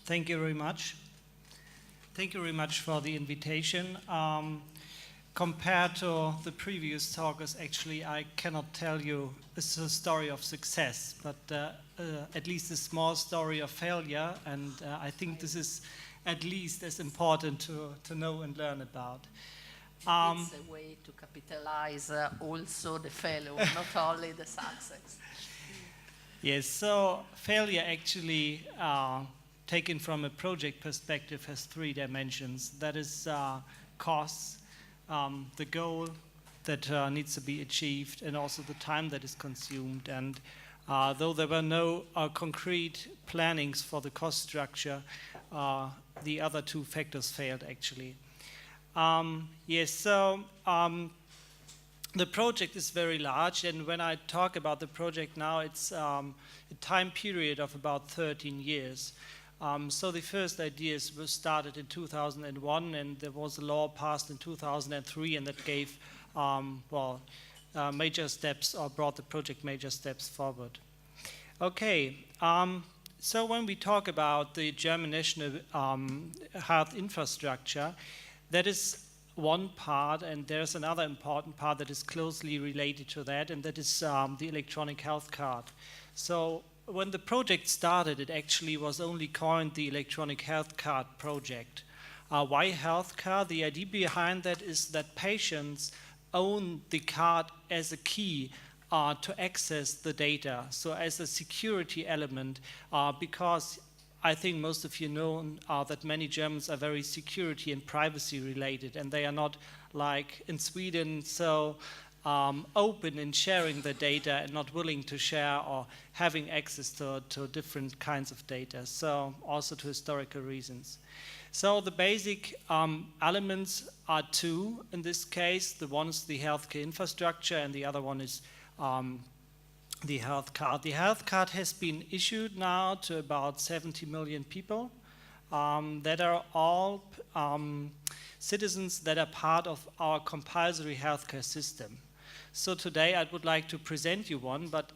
Thank you very much. Thank you very much for the invitation. Compared to the previous talkers, actually, I cannot tell you it's a story of success, but at least a small story of failure, and I think this is at least as important to know and learn about. It's a way to capitalize also the failure, not only the success. Yes, so failure actually, taken from a project perspective, has three dimensions. That is costs, the goal that needs to be achieved, and also the time that is consumed. And though there were no concrete plannings for the cost structure, the other two factors failed actually. Yes, so the project is very large, and when I talk about the project now, it's a time period of about 13 years. So the first ideas were started in 2001, and there was a law passed in 2003, and that gave major steps, or brought the project major steps forward. Okay, so when we talk about the German national health infrastructure, that is one part, and there's another important part that is closely related to that, and that is the electronic health card. So when the project started, it actually was only coined the electronic health card project. Why health card? The idea behind that is that patients own the card as a key to access the data, so as a security element, because I think most of you know that many Germans are very security and privacy related, and they are not like in Sweden so open in sharing the data and not willing to share or having access to different kinds of data, so also to historical reasons. So the basic elements are two in this case. The one is the healthcare infrastructure, and the other one is the health card. The health card has been issued now to about 70 million people that are all citizens that are part of our compulsory healthcare system. So today I would like to present you one, but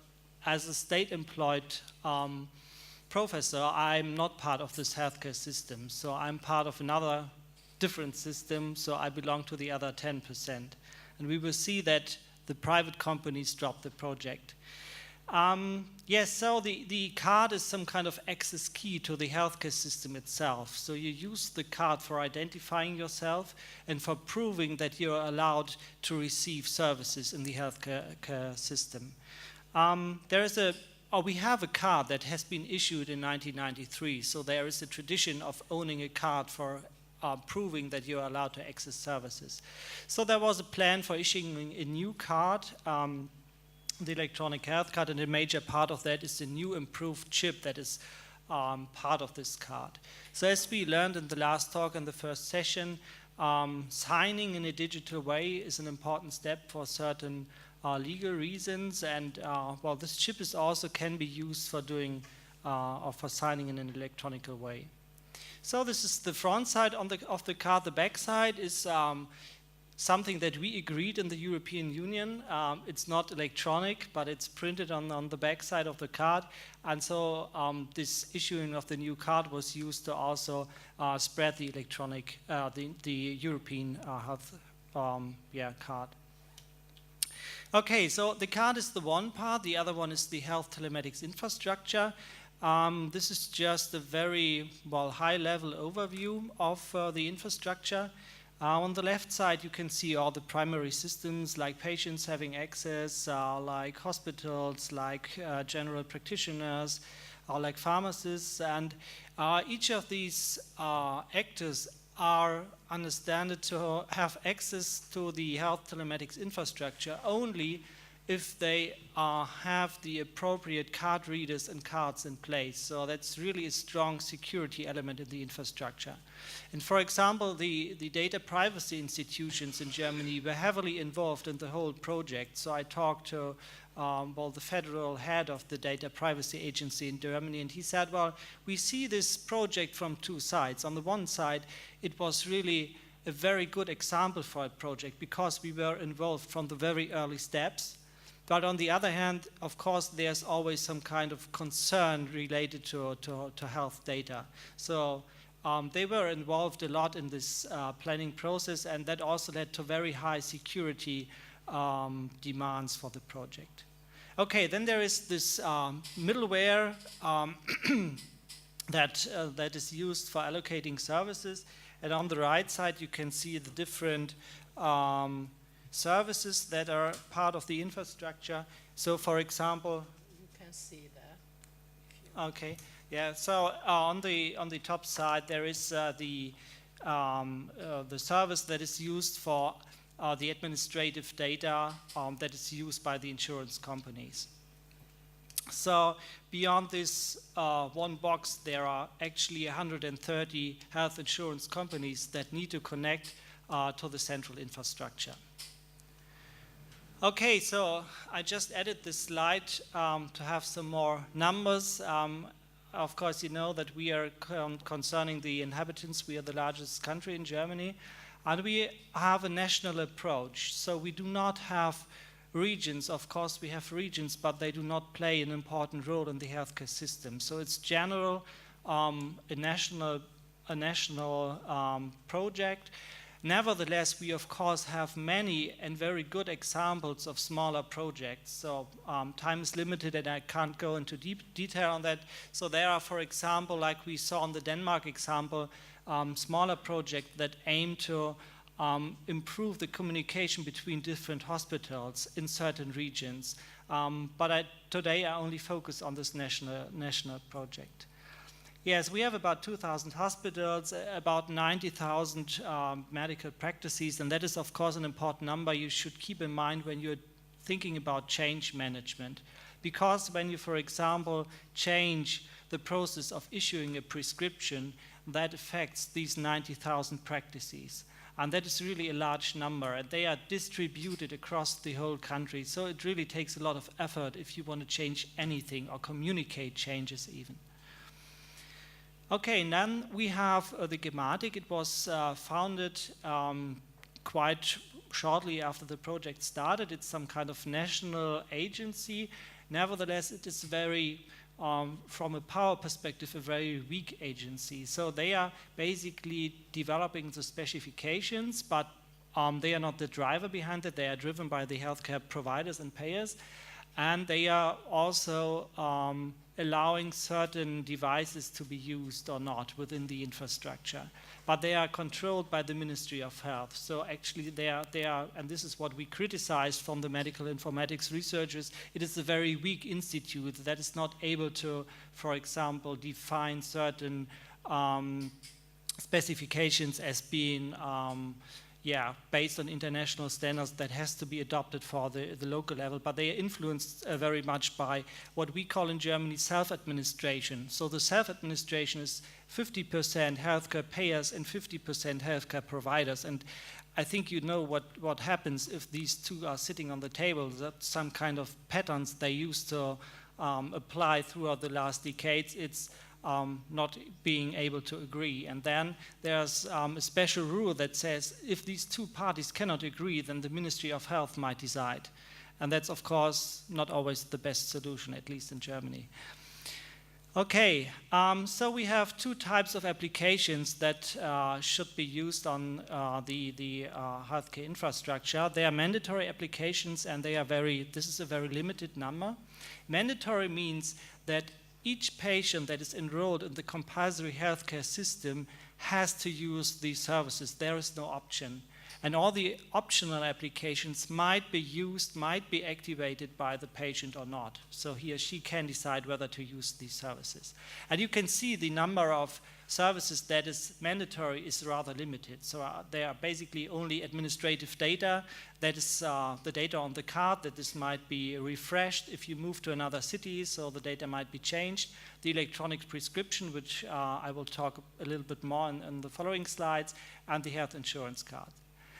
as a state-employed professor, I'm not part of this healthcare system. So I'm part of another different system, so I belong to the other 10%. And we will see that the private companies drop the project. Yes, so the card is some kind of access key to the healthcare system itself. So you use the card for identifying yourself and for proving that you're allowed to receive services in the healthcare system. We have a card that has been issued in 1993, so there is a tradition of owning a card for proving that you're allowed to access services. So there was a plan for issuing a new card, the electronic health card, and a major part of that is the new improved chip that is part of this card. So as we learned in the last talk in the first session, signing in a digital way is an important step for certain legal reasons, and this chip is also can be used for doing or for signing in an electronic way. So this is the front side of the card. The back side is something that we agreed in the European Union. It's not electronic, but it's printed on the back side of the card. And so this issuing of the new card was used to also spread the electronic, the European health card. Okay, so the card is the one part. The other one is the health telematics infrastructure. This is just a very high-level overview of the infrastructure. On the left side, you can see all the primary systems, like patients having access, like hospitals, like general practitioners, like pharmacists, and each of these actors are understood to have access to the health telematics infrastructure only if they have the appropriate card readers and cards in place. So that's really a strong security element in the infrastructure. And for example, the data privacy institutions in Germany were heavily involved in the whole project. So I talked to the federal head of the data privacy agency in Germany, and he said, well, we see this project from two sides. On the one side, it was really a very good example for a project because we were involved from the very early steps. But on the other hand, of course, there's always some kind of concern related to health data. So they were involved a lot in this planning process, and that also led to very high security demands for the project. Okay, then there is this middleware that is used for allocating services. And on the right side, you can see the different services that are part of the infrastructure. So, for example, you can see there. Okay, yeah. So on the top side, there is the service that is used for the administrative data that is used by the insurance companies. So beyond this one box, there are actually 130 health insurance companies that need to connect to the central infrastructure. Okay, so I just added this slide to have some more numbers. Of course, you know that we are concerning the inhabitants. We are the largest country in Germany, and we have a national approach. So we do not have regions. Of course, we have regions, but they do not play an important role in the healthcare system. So it's general, a national project. Nevertheless, we of course have many and very good examples of smaller projects. So time is limited and I can't go into deep detail on that. So there are, for example, like we saw in the Denmark example, smaller projects that aim to improve the communication between different hospitals in certain regions. But today I only focus on this national project. Yes, we have about 2,000 hospitals, about 90,000 medical practices, and that is, of course, an important number you should keep in mind when you're thinking about change management. Because when you, for example, change the process of issuing a prescription, that affects these 90,000 practices. And that is really a large number, and they are distributed across the whole country. So it really takes a lot of effort if you want to change anything or communicate changes even. Okay, then we have the Gematik. It was founded quite shortly after the project started. It's some kind of national agency. Nevertheless, it is very, from a power perspective, a very weak agency. So they are basically developing the specifications, but they are not the driver behind it. They are driven by the healthcare providers and payers. And they are also allowing certain devices to be used or not within the infrastructure. But they are controlled by the Ministry of Health. So actually they are, and this is what we criticized from the medical informatics researchers, it is a very weak institute that is not able to, for example, define certain specifications as being based on international standards that has to be adopted for the local level, but they are influenced very much by what we call in Germany self-administration. So the self-administration is 50% healthcare payers and 50% healthcare providers. And I think you know what happens if these two are sitting on the table. That's some kind of patterns they used to apply throughout the last decades. It's not being able to agree. And then there's a special rule that says if these two parties cannot agree, then the Ministry of Health might decide. And that's, of course, not always the best solution, at least in Germany. Okay, so we have two types of applications that should be used on the healthcare infrastructure. They are mandatory applications, and they are this is a very limited number. Mandatory means that each patient that is enrolled in the compulsory healthcare system has to use these services. There is no option. And all the optional applications might be used, might be activated by the patient or not. So he or she can decide whether to use these services. And you can see the number of services that is mandatory is rather limited. So there are basically only administrative data. That is the data on the card, that this might be refreshed if you move to another city, so the data might be changed. The electronic prescription, which I will talk a little bit more in the following slides, and the health insurance card.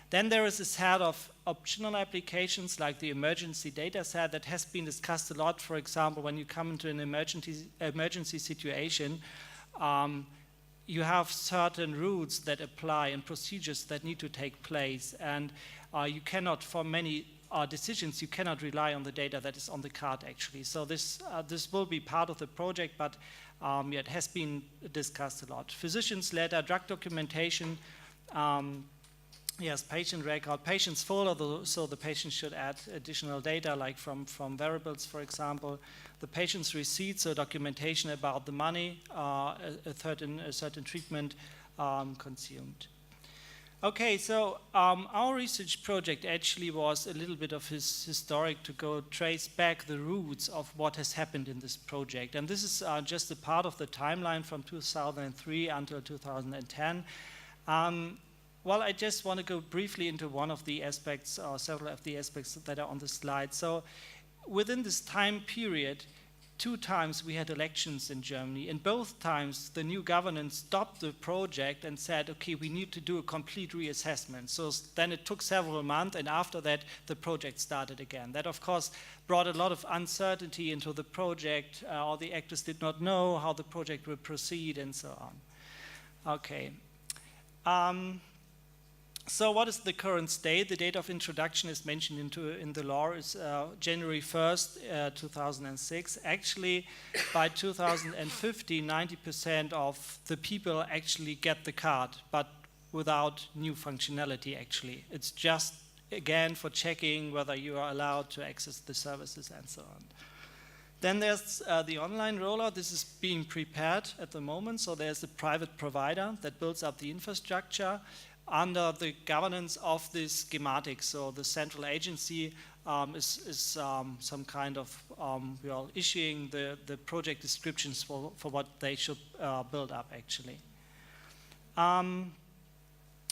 Then there is a set of optional applications like the emergency data set that has been discussed a lot. For example, when you come into an emergency situation, you have certain rules that apply and procedures that need to take place. And you cannot, for many decisions, you cannot rely on the data that is on the card actually. So this will be part of the project, but it has been discussed a lot. Physicians' letter, drug documentation, yes, patient record, patient's folder, so the patient should add additional data like from variables, for example. The patient's receipt, so documentation about the money, a certain treatment consumed. Okay, so our research project actually was a little bit of historic to go trace back the roots of what has happened in this project. And this is just a part of the timeline from 2003 until 2010. Well, I just want to go briefly into one of the aspects, or several of the aspects that are on the slide. So within this time period, 2 times we had elections in Germany. In both times, the new government stopped the project and said, okay, we need to do a complete reassessment. So then it took several months, and after that, the project started again. That, of course, brought a lot of uncertainty into the project. All the actors did not know how the project would proceed, and so on. Okay. So what is the current state? The date of introduction is mentioned in the law is January 1st, 2006. Actually, by 2050, 90% of the people actually get the card, but without new functionality, actually. It's just, again, for checking whether you are allowed to access the services and so on. Then there's the online rollout. This is being prepared at the moment. So there's a private provider that builds up the infrastructure under the governance of this schematic. So the central agency is some kind of issuing the project descriptions for what they should build up actually.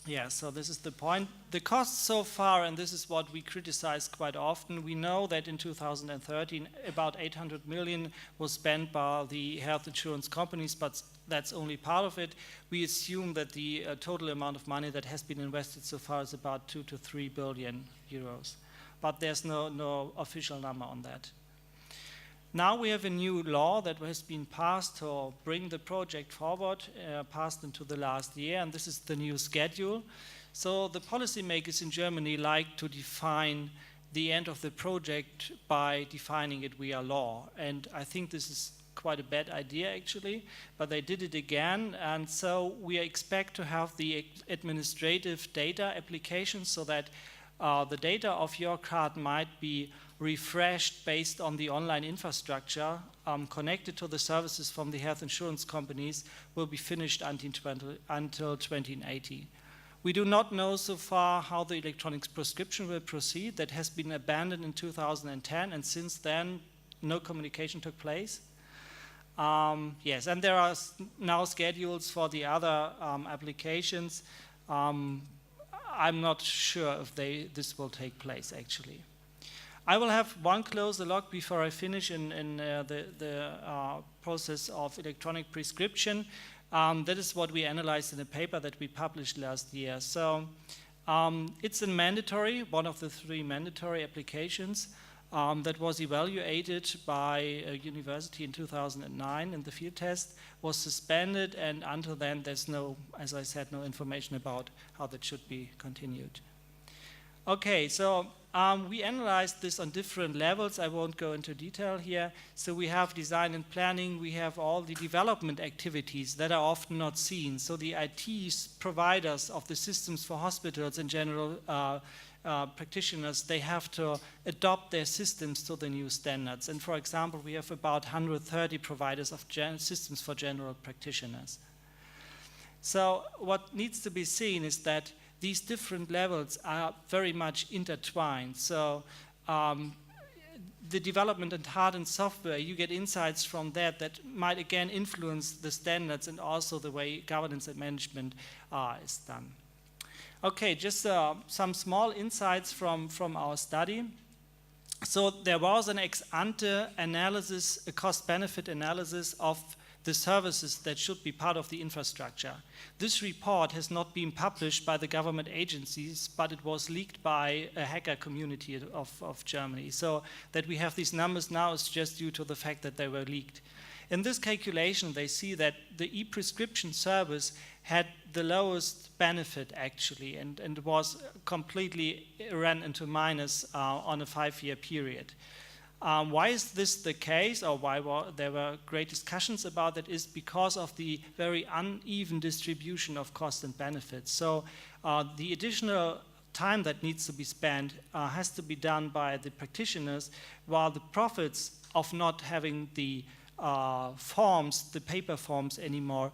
Yeah, so this is the point. The costs so far, and this is what we criticize quite often, we know that in 2013 about 800 million was spent by the health insurance companies, but that's only part of it. We assume that the total amount of money that has been invested so far is about 2 to 3 billion euros. But there's no official number on that. Now we have a new law that has been passed to bring the project forward, passed into the last year, and this is the new schedule. So the policymakers in Germany like to define the end of the project by defining it via law, and I think this is quite a bad idea actually, but they did it again, and so we expect to have the administrative data application so that the data of your card might be refreshed based on the online infrastructure connected to the services from the health insurance companies will be finished until 2080. We do not know so far how the electronic prescription will proceed. That has been abandoned in 2010, and since then no communication took place. Yes, and there are now schedules for the other applications. I'm not sure if this will take place actually. I will have one closer look before I finish in the process of electronic prescription. That is what we analyzed in a paper that we published last year. So it's a mandatory, one of the 3 mandatory applications that was evaluated by a university in 2009 in the field test, was suspended, and until then there's no, as I said, no information about how that should be continued. Okay, so we analyzed this on different levels. I won't go into detail here. So we have design and planning. We have all the development activities that are often not seen. So the IT providers of the systems for hospitals and general practitioners, they have to adopt their systems to the new standards. And for example, we have about 130 providers of systems for general practitioners. So what needs to be seen is that these different levels are very much intertwined. So the development and hard and software, you get insights from that might again influence the standards and also the way governance and management is done. Okay, just some small insights from our study. So there was an ex-ante analysis, a cost-benefit analysis of the services that should be part of the infrastructure. This report has not been published by the government agencies, but it was leaked by a hacker community of Germany. So that we have these numbers now is just due to the fact that they were leaked. in this calculation, they see that the e-prescription service had the lowest benefit actually, and was completely ran into minus on a 5-year period. Why is this the case, or why there were great discussions about it, is because of the very uneven distribution of cost and benefits. So the additional time that needs to be spent has to be done by the practitioners, while the profits of not having the forms, the paper forms anymore,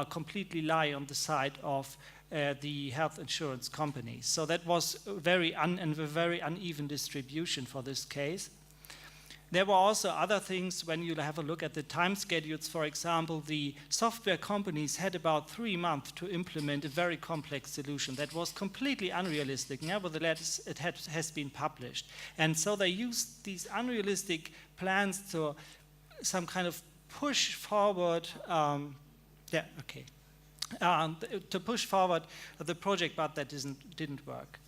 completely lie on the side of the health insurance companies. So that was a very uneven distribution for this case. There were also other things when you have a look at the time schedules. For example, the software companies had about 3 months to implement a very complex solution that was completely unrealistic. Nevertheless, it has been published. And so they used these unrealistic plans to some kind of push forward, to push forward the project, but that didn't work.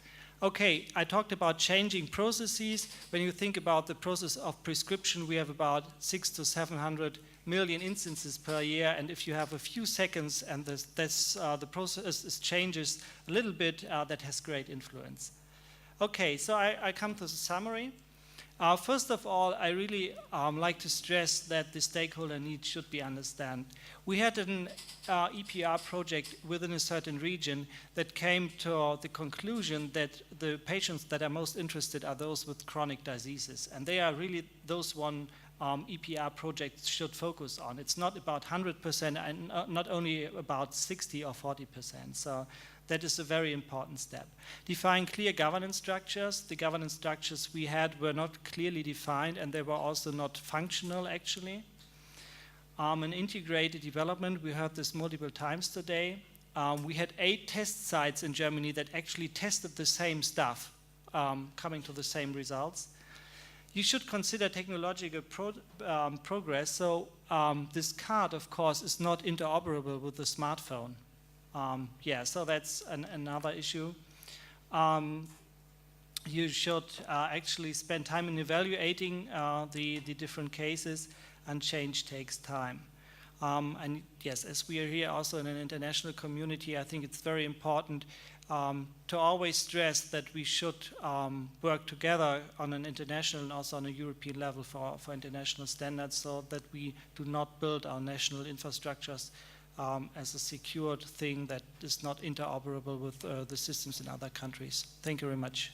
Okay, I talked about changing processes. When you think about the process of prescription, we have about 600 to 700 million instances per year, and if you have a few seconds and the process changes a little bit, that has great influence. Okay, so I come to the summary. First of all, I really like to stress that the stakeholder needs should be understood. We had an EPR project within a certain region that came to the conclusion that the patients that are most interested are those with chronic diseases, and they are really those one EPR projects should focus on. It's not about 100% and not only about 60 or 40%. So that is a very important step. Define clear governance structures. The governance structures we had were not clearly defined, and they were also not functional actually. An integrated development, we heard this multiple times today. We had 8 test sites in Germany that actually tested the same stuff, coming to the same results. You should consider technological progress. So this card, of course, is not interoperable with the smartphone. So that's another issue. You should actually spend time in evaluating the different cases, and change takes time. And yes, as we are here also in an international community, I think it's very important to always stress that we should work together on an international and also on a European level for international standards, so that we do not build our national infrastructures as a secured thing that is not interoperable with the systems in other countries. Thank you very much.